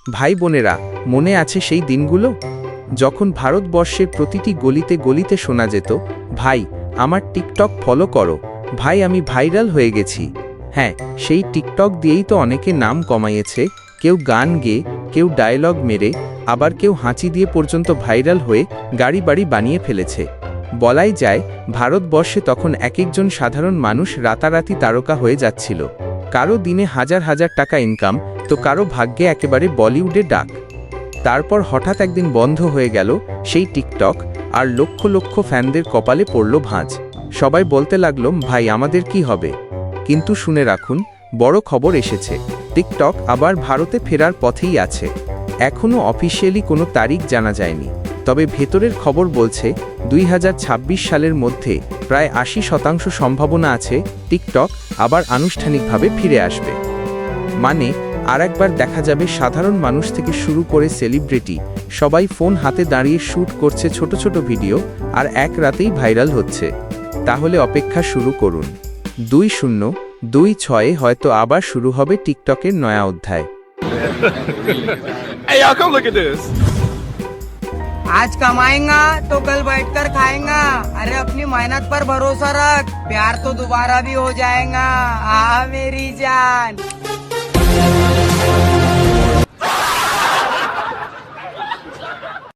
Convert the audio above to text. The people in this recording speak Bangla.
ভাই বোনেরা, মনে আছে সেই দিনগুলো যখন ভারতবর্ষের প্রতিটি গলিতে গলিতে শোনা যেত, ভাই আমার টিকটক ফলো করো, ভাই আমি ভাইরাল হয়ে গেছি। হ্যাঁ, সেই টিকটক দিয়েই তো অনেকে নাম কমাইয়েছে, কেউ গান গেয়ে, কেউ ডায়লগ মেরে, আবার কেউ হাঁচি দিয়ে পর্যন্ত ভাইরাল হয়ে গাড়ি বাড়ি বানিয়ে ফেলেছে। বলাই যায় ভারতবর্ষে তখন এক একজন সাধারণ মানুষ রাতারাতি তারকা হয়ে যাচ্ছিল। কারো দিনে হাজার হাজার টাকা ইনকাম, তো কারো ভাগ্যে একেবারে বলিউডে ডাক। তারপর হঠাৎ একদিন বন্ধ হয়ে গেল সেই টিকটক, আর লক্ষ লক্ষ ফ্যানদের কপালে পড়ল ভাঁজ। সবাই বলতে লাগলো, ভাই আমাদের কি হবে? কিন্তু শুনে রাখুন, বড় খবর এসেছে। টিকটক আবার ভারতে ফেরার পথেই আছে। এখনও অফিসিয়ালি কোনো তারিখ জানা যায়নি, তবে ভেতরের খবর বলছে 2026 সালের মধ্যে প্রায় 80% সম্ভাবনা আছে টিকটক আবার আনুষ্ঠানিকভাবে ফিরে আসবে। মানে আরেকবার দেখা যাবে সাধারণ মানুষ থেকে শুরু করে সেলিব্রিটি সবাই ফোন হাতে দাঁড়িয়ে শ্যুট করছে ছোট ছোট ভিডিও, আর এক রাতেই ভাইরাল হচ্ছে। তাহলে অপেক্ষা শুরু করুন। 2026 হয়তো আবার শুরু হবে টিকটকের নয়া অধ্যায়। Hey, y'all, come look at this. आज कमाएगा तो कल बैठकर खाएगा। अरे अपनी मेहनत पर भरोसा रख, प्यार तो दोबारा भी हो जाएगा। आ मेरी जान।